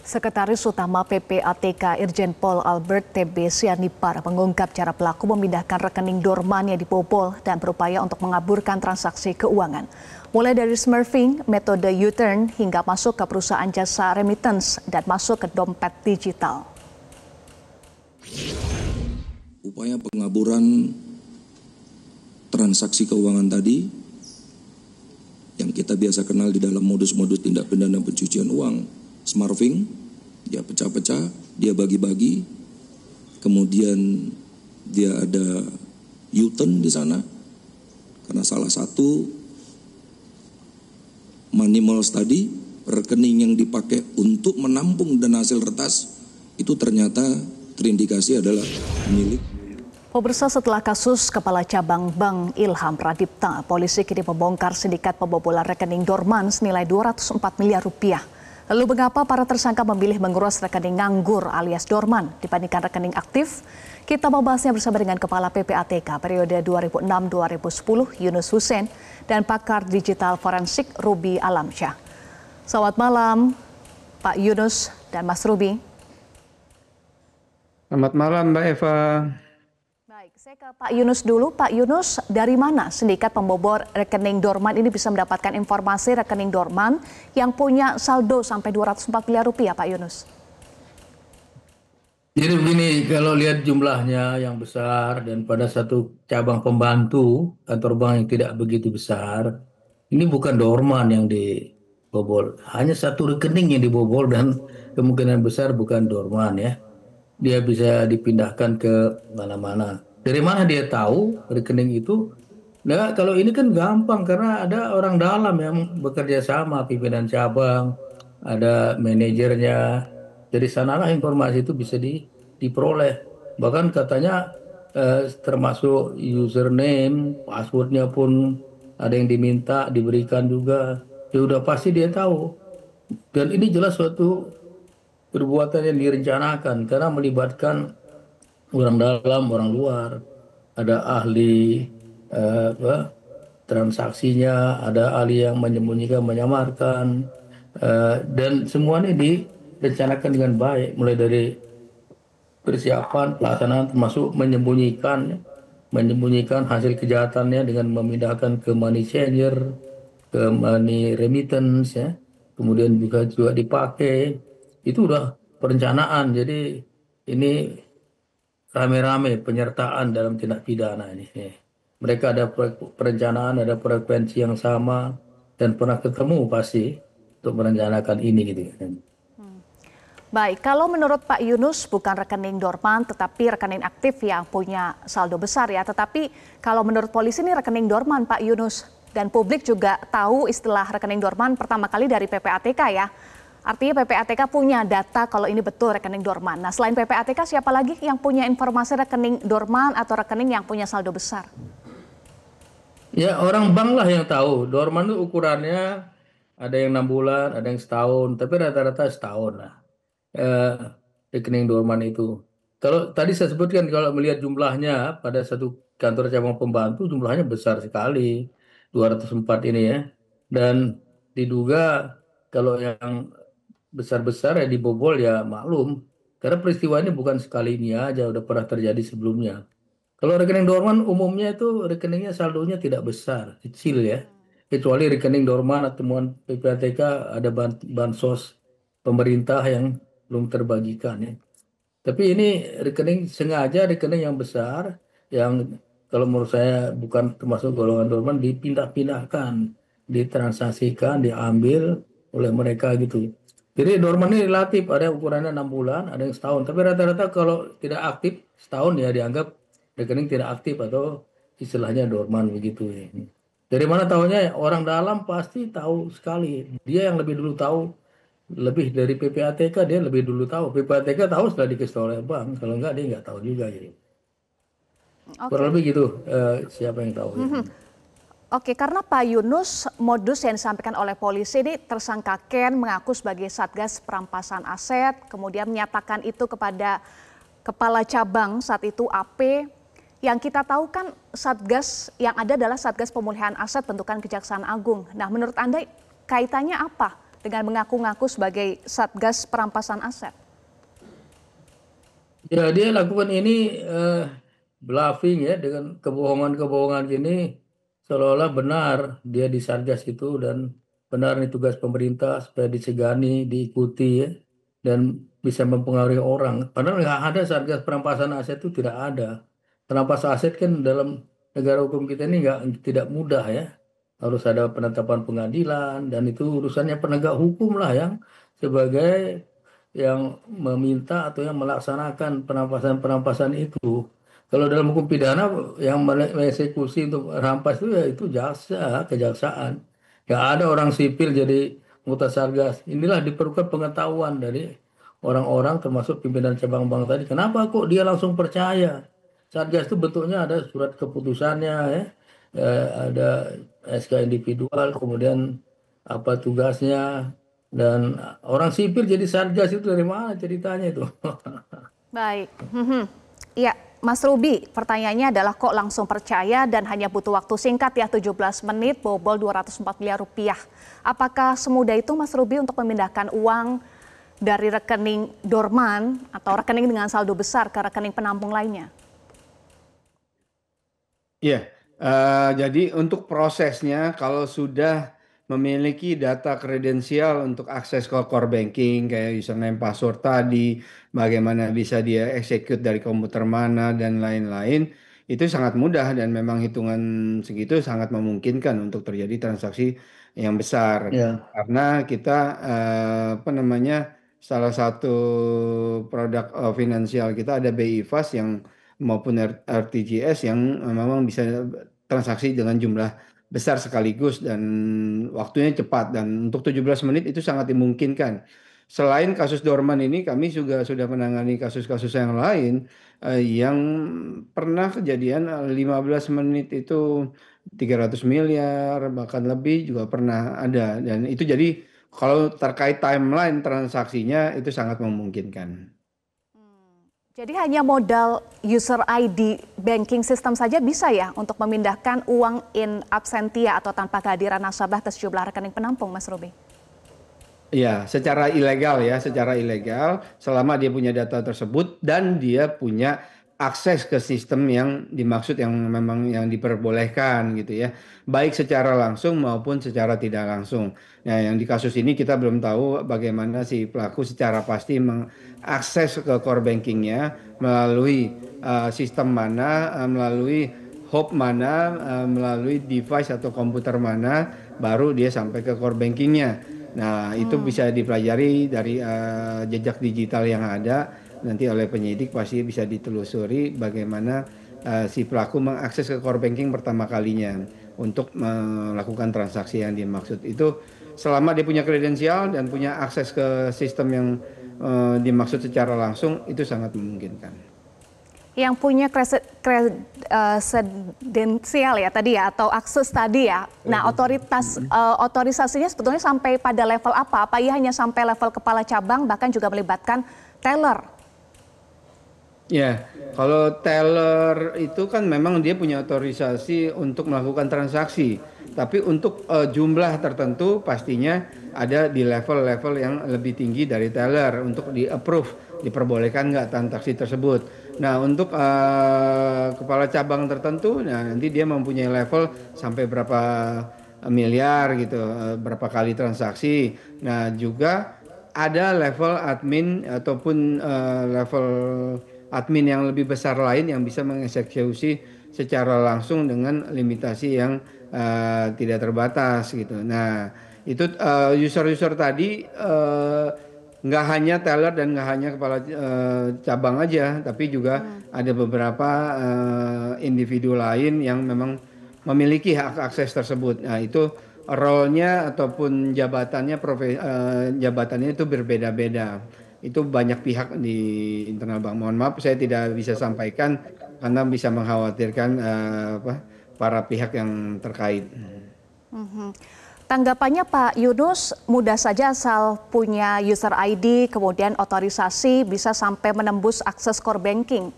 Sekretaris Utama PPATK Irjen Pol Albert TB Sianipar mengungkap cara pelaku memindahkan rekening dorman yang dibobol dan berupaya untuk mengaburkan transaksi keuangan. Mulai dari smurfing, metode U-turn hingga masuk ke perusahaan jasa remittance dan masuk ke dompet digital. Upaya pengaburan transaksi keuangan tadi yang kita biasa kenal di dalam modus-modus tindak pidana pencucian uang, smurfing, dia pecah-pecah, dia bagi-bagi, kemudian dia ada U-turn di sana, karena salah satu money malls tadi, rekening yang dipakai untuk menampung dana hasil retas, itu ternyata terindikasi adalah milik. Pemirsa, setelah kasus Kepala Cabang Bank Ilham Pradipta, polisi kini membongkar sindikat pembobolan rekening dorman senilai 204 miliar rupiah. Lalu mengapa para tersangka memilih mengurus rekening nganggur alias dorman dibandingkan rekening aktif? Kita membahasnya bersama dengan Kepala PPATK periode 2006-2010 Yunus Hussein dan pakar digital forensik Ruby Alamsyah. Selamat malam Pak Yunus dan Mas Ruby. Selamat malam Mbak Eva. Baik, saya ke Pak Yunus dulu. Pak Yunus, dari mana sindikat pembobol rekening dorman ini bisa mendapatkan informasi rekening dorman yang punya saldo sampai 204 miliar rupiah, Pak Yunus? Jadi begini, kalau lihat jumlahnya yang besar dan pada satu cabang pembantu kantor bank yang tidak begitu besar, ini bukan dorman yang dibobol. Hanya satu rekening yang dibobol dan kemungkinan besar bukan dorman ya. Dia bisa dipindahkan ke mana-mana. Dari mana dia tahu rekening itu? Nah, kalau ini kan gampang karena ada orang dalam yang bekerja sama, pimpinan cabang, ada manajernya. Dari sanalah informasi itu bisa diperoleh. Bahkan katanya termasuk username, passwordnya pun ada yang diminta, diberikan juga. Ya udah pasti dia tahu. Dan ini jelas suatu perbuatan yang direncanakan karena melibatkan orang dalam, orang luar, ada ahli transaksinya, ada ahli yang menyembunyikan, menyamarkan, dan semuanya direncanakan dengan baik, mulai dari persiapan, pelaksanaan, termasuk menyembunyikan hasil kejahatannya dengan memindahkan ke money changer, ke money remittance, ya, kemudian juga dipakai. Itu udah perencanaan, jadi ini rame-rame penyertaan dalam tindak pidana ini. Mereka ada perencanaan, ada frekuensi yang sama, dan pernah ketemu pasti untuk merencanakan ini gitu. Baik, kalau menurut Pak Yunus bukan rekening dorman tetapi rekening aktif yang punya saldo besar ya. Tetapi kalau menurut polisi ini rekening dorman Pak Yunus, dan publik juga tahu istilah rekening dorman pertama kali dari PPATK ya. Artinya PPATK punya data kalau ini betul rekening dorman. Nah, selain PPATK siapa lagi yang punya informasi rekening dorman atau rekening yang punya saldo besar? Ya, orang bank lah yang tahu. Dorman itu ukurannya ada yang 6 bulan, ada yang setahun, tapi rata-rata setahun lah. Rekening dorman itu. Kalau tadi saya sebutkan kalau melihat jumlahnya pada satu kantor cabang pembantu jumlahnya besar sekali, 204 ini ya. Dan diduga kalau yang besar-besar ya dibobol ya maklum. Karena peristiwa ini bukan sekali ini aja, udah pernah terjadi sebelumnya. Kalau rekening dorman umumnya itu rekeningnya saldonya tidak besar, kecil ya. Kecuali rekening dorman atau temuan PPATK ada bansos pemerintah yang belum terbagikan ya. Tapi ini rekening sengaja rekening yang besar yang kalau menurut saya bukan termasuk golongan dorman dipindah-pindahkan, ditransaksikan, diambil oleh mereka gitu. Jadi dorman ini relatif, ada yang ukurannya 6 bulan, ada yang setahun. Tapi rata-rata kalau tidak aktif setahun ya dianggap rekening tidak aktif atau istilahnya dorman begitu ya. Dari mana tahunya? Orang dalam pasti tahu sekali. Dia yang lebih dulu tahu, lebih dari PPATK dia lebih dulu tahu. PPATK tahu setelah dikasih tahu oleh bank. Kalau enggak dia nggak tahu juga gitu. Kurang lebih gitu siapa yang tahu. Oke, karena Pak Yunus, modus yang disampaikan oleh polisi ini tersangka Ken mengaku sebagai Satgas Perampasan Aset, kemudian menyatakan itu kepada Kepala Cabang saat itu AP. Yang kita tahu kan Satgas yang ada adalah Satgas Pemulihan Aset bentukan Kejaksaan Agung. Nah, menurut Anda kaitannya apa dengan mengaku-ngaku sebagai Satgas Perampasan Aset? Ya, dia lakukan ini bluffing ya dengan kebohongan-kebohongan gini seolah-olah benar dia di Satgas itu dan benar ini tugas pemerintah supaya disegani, diikuti ya dan bisa mempengaruhi orang. Padahal nggak ada Satgas Perampasan Aset itu tidak ada. Perampasan aset kan dalam negara hukum kita ini nggak tidak mudah ya. Harus ada penetapan pengadilan dan itu urusannya penegak hukum lah sebagai yang meminta atau yang melaksanakan perampasan-perampasan itu. Kalau dalam hukum pidana yang mengeksekusi untuk rampas itu ya itu kejaksaan. Nggak ada orang sipil jadi anggota Satgas. Inilah diperlukan pengetahuan dari orang-orang termasuk pimpinan cabang bank tadi. Kenapa kok dia langsung percaya? Satgas itu bentuknya ada surat keputusannya ya, ada SK individual, kemudian apa tugasnya, dan orang sipil jadi satgas itu dari mana ceritanya itu? Baik. Ya, Mas Ruby, pertanyaannya adalah kok langsung percaya dan hanya butuh waktu singkat ya 17 menit bobol 204 miliar rupiah. Apakah semudah itu Mas Ruby untuk memindahkan uang dari rekening dorman atau rekening dengan saldo besar ke rekening penampung lainnya? Iya, jadi untuk prosesnya kalau sudah memiliki data kredensial untuk akses ke core banking kayak username password tadi, bagaimana bisa dia execute dari komputer mana dan lain-lain, itu sangat mudah dan memang hitungan segitu sangat memungkinkan untuk terjadi transaksi yang besar. Ya, Karena kita apa namanya salah satu produk finansial kita ada BI Fast yang maupun RTGS yang memang bisa transaksi dengan jumlah besar sekaligus dan waktunya cepat dan untuk 17 menit itu sangat dimungkinkan. Selain kasus Dorman ini kami juga sudah menangani kasus-kasus yang lain yang pernah kejadian 15 menit itu 300 miliar bahkan lebih juga pernah ada dan itu jadi kalau terkait timeline transaksinya itu sangat memungkinkan. Jadi hanya modal user ID banking system saja bisa ya untuk memindahkan uang in absentia atau tanpa kehadiran nasabah ke sejumlah rekening penampung, Mas Ruby? Ya, secara ilegal selama dia punya data tersebut dan dia punya akses ke sistem yang dimaksud yang memang yang diperbolehkan gitu ya. Baik secara langsung maupun secara tidak langsung. Nah, yang di kasus ini kita belum tahu bagaimana si pelaku secara pasti mengakses ke core bankingnya melalui sistem mana, melalui hop mana, melalui device atau komputer mana, baru dia sampai ke core bankingnya. Nah, itu bisa dipelajari dari jejak digital yang ada. Nanti oleh penyidik pasti bisa ditelusuri bagaimana si pelaku mengakses ke core banking pertama kalinya untuk melakukan transaksi yang dimaksud. Itu selama dia punya kredensial dan punya akses ke sistem yang dimaksud secara langsung, itu sangat memungkinkan. Yang punya kredensial ya tadi ya atau akses tadi ya. Nah, otorisasinya sebetulnya sampai pada level apa? Apa ia hanya sampai level kepala cabang bahkan juga melibatkan teller? Ya, kalau teller itu kan memang dia punya otorisasi untuk melakukan transaksi. Tapi untuk jumlah tertentu pastinya ada di level-level yang lebih tinggi dari teller untuk di-approve, diperbolehkan nggak transaksi tersebut. Nah, untuk kepala cabang tertentu, nah nanti dia mempunyai level sampai berapa miliar gitu, berapa kali transaksi. Nah, juga ada level admin ataupun level admin yang lebih besar lain yang bisa mengeksekusi secara langsung dengan limitasi yang tidak terbatas gitu. Nah, itu user-user tadi nggak hanya teller dan nggak hanya kepala cabang aja, tapi juga ada beberapa individu lain yang memang memiliki hak akses tersebut. Nah, itu role-nya ataupun jabatannya itu berbeda-beda. Itu banyak pihak di internal bank. Mohon maaf saya tidak bisa sampaikan karena bisa mengkhawatirkan para pihak yang terkait. Tanggapannya Pak Yunus, mudah saja asal punya user ID kemudian otorisasi bisa sampai menembus akses core banking.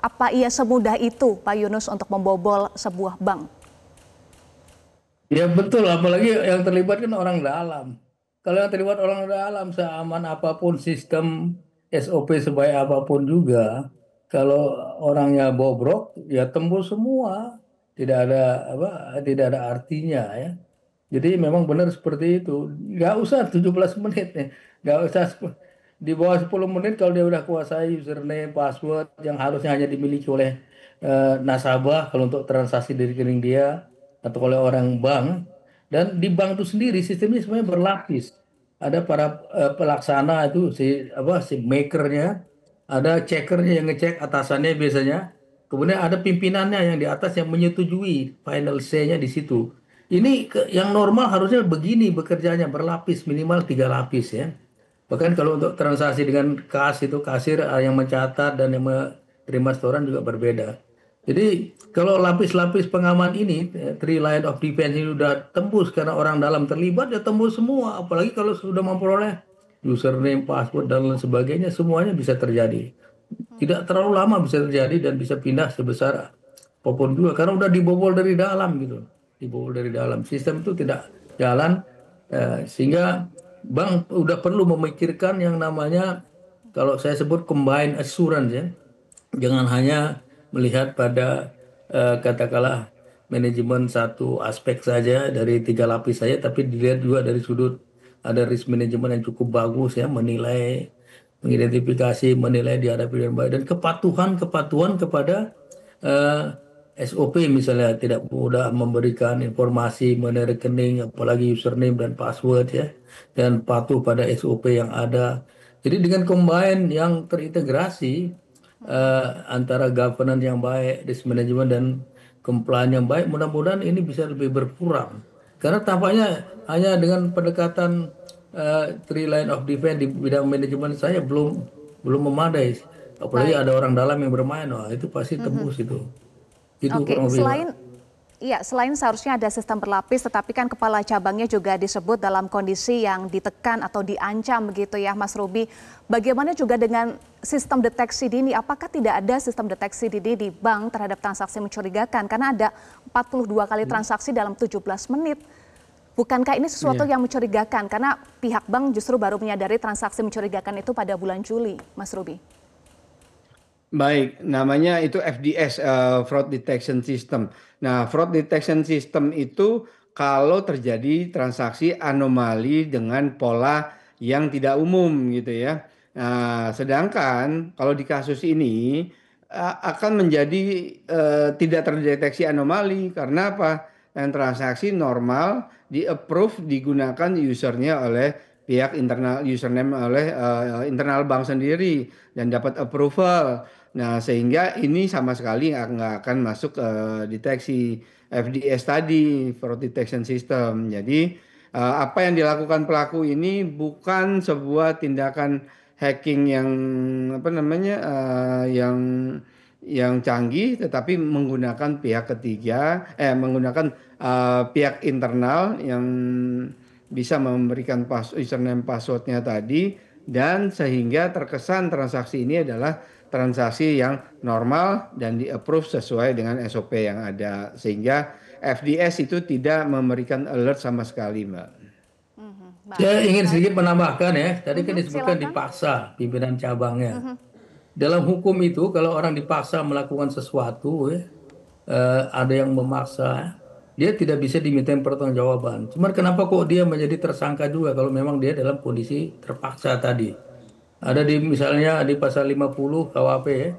Apa ia semudah itu Pak Yunus untuk membobol sebuah bank? Ya betul, apalagi yang terlibat kan orang dalam. kalau yang terlibat orang dalam seaman apapun sistem SOP sebaik apapun juga, kalau orangnya bobrok ya tembus semua, tidak ada apa, tidak ada artinya ya. Jadi memang benar seperti itu. Nggak usah 17 menit nih. Nggak usah di bawah 10 menit kalau dia udah kuasai username, password yang harusnya hanya dimiliki oleh nasabah kalau untuk transaksi di rekening dia atau oleh orang bank. Dan di bank itu sendiri sistemnya sebenarnya berlapis. Ada para pelaksana itu si makernya, ada checkernya yang ngecek atasannya biasanya. Kemudian ada pimpinannya yang di atas yang menyetujui final say-nya di situ. Ini yang normal harusnya begini bekerjanya berlapis minimal 3 lapis ya. Bahkan kalau untuk transaksi dengan kas itu kasir yang mencatat dan yang menerima setoran juga berbeda. Jadi kalau lapis-lapis pengaman ini, three line of defense ini udah tembus karena orang dalam terlibat ya tembus semua. Apalagi kalau sudah memperoleh username, password dan lain sebagainya, semuanya bisa terjadi. Tidak terlalu lama bisa terjadi dan bisa pindah sebesar apapun juga karena udah dibobol dari dalam gitu, dibobol dari dalam. Sistem itu tidak jalan sehingga bank udah perlu memikirkan yang namanya kalau saya sebut combined assurance ya. Jangan hanya melihat pada katakanlah manajemen satu aspek saja dari 3 lapis saja, tapi dilihat juga dari sudut ada risk management yang cukup bagus ya, menilai, mengidentifikasi, menilai dihadapi dengan baik dan kepatuhan kepada eh, SOP misalnya tidak mudah memberikan informasi mengenai rekening apalagi username dan password ya dan patuh pada SOP yang ada. Jadi dengan combine yang terintegrasi antara governance yang baik, risk management dan compliance yang baik, mudah-mudahan ini bisa lebih berkurang. Karena tampaknya hanya dengan pendekatan three line of defense di bidang manajemen saya belum memadai. Apalagi Baik. ada orang dalam yang bermain, wah itu pasti tembus itu. Itu Oke, kurang lebih, Mbak. selain seharusnya ada sistem berlapis, tetapi kan kepala cabangnya juga disebut dalam kondisi yang ditekan atau diancam begitu ya, Mas Ruby. Bagaimana juga dengan sistem deteksi dini? Apakah tidak ada sistem deteksi dini di bank terhadap transaksi mencurigakan? Karena ada 42 kali transaksi dalam 17 menit. Bukankah ini sesuatu yang mencurigakan? Karena pihak bank justru baru menyadari transaksi mencurigakan itu pada bulan Juli, Mas Ruby. Baik, namanya itu FDS, Fraud Detection System. Nah, Fraud Detection System itu kalau terjadi transaksi anomali dengan pola yang tidak umum gitu ya. Nah, sedangkan kalau di kasus ini akan menjadi tidak terdeteksi anomali karena apa? Yang transaksi normal di-approve digunakan usernya oleh pihak internal username oleh internal bank sendiri dan dapat approval. Nah, sehingga ini sama sekali nggak akan masuk deteksi FDS tadi, Fraud Detection System. Jadi, apa yang dilakukan pelaku ini bukan sebuah tindakan hacking yang apa namanya, yang canggih, tetapi menggunakan pihak ketiga, menggunakan pihak internal yang bisa memberikan username passwordnya tadi, dan sehingga terkesan transaksi ini adalah transaksi yang normal dan di-approve sesuai dengan SOP yang ada. Sehingga FDS itu tidak memberikan alert sama sekali, Mbak. Saya ingin Baik. sedikit menambahkan ya, tadi kan disebutkan Silakan. dipaksa pimpinan cabangnya. Dalam hukum itu kalau orang dipaksa melakukan sesuatu ya, ada yang memaksa, dia tidak bisa diminta pertanggungjawaban. Cuman kenapa kok dia menjadi tersangka juga kalau memang dia dalam kondisi terpaksa tadi? Ada di misalnya di pasal 50 KUHP ya,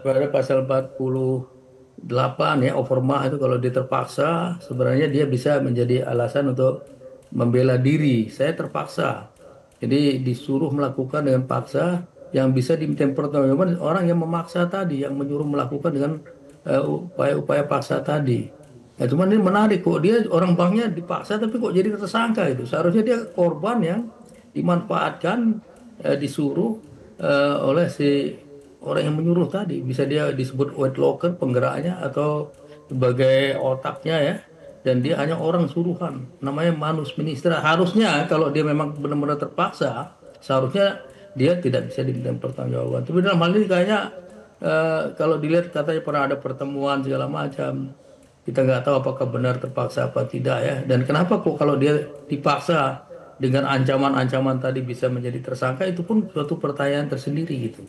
pada pasal 48 ya, overmah itu kalau dia terpaksa sebenarnya dia bisa menjadi alasan untuk membela diri. Saya terpaksa. Jadi disuruh melakukan dengan paksa yang bisa diminta pertanggungjawaban orang yang memaksa tadi, yang menyuruh melakukan dengan upaya-upaya paksa tadi. Ya, cuman ini menarik kok dia orang banknya dipaksa tapi kok jadi tersangka itu. Seharusnya dia korban yang dimanfaatkan disuruh oleh si orang yang menyuruh tadi. Bisa dia disebut white locker penggeraknya atau sebagai otaknya ya. Dan dia hanya orang suruhan. Namanya manus ministra. Harusnya kalau dia memang benar-benar terpaksa, seharusnya dia tidak bisa diminta pertanggungjawaban. Tapi dalam hal ini kayaknya kalau dilihat katanya pernah ada pertemuan segala macam. Kita nggak tahu apakah benar terpaksa apa tidak ya. Dan kenapa kok kalau dia dipaksa dengan ancaman-ancaman tadi bisa menjadi tersangka, itu pun suatu pertanyaan tersendiri gitu.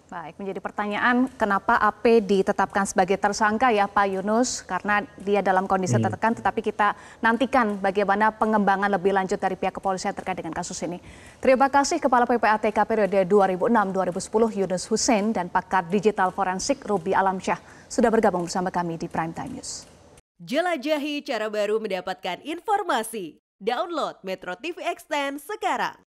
Baik, menjadi pertanyaan kenapa AP ditetapkan sebagai tersangka ya Pak Yunus, karena dia dalam kondisi tertekan, tetapi kita nantikan bagaimana pengembangan lebih lanjut dari pihak kepolisian terkait dengan kasus ini. Terima kasih Kepala PPATK periode 2006-2010 Yunus Hussein dan pakar digital forensik Ruby Alamsyah sudah bergabung bersama kami di Prime Time News. Jelajahi cara baru mendapatkan informasi. Download Metro TV Extend sekarang.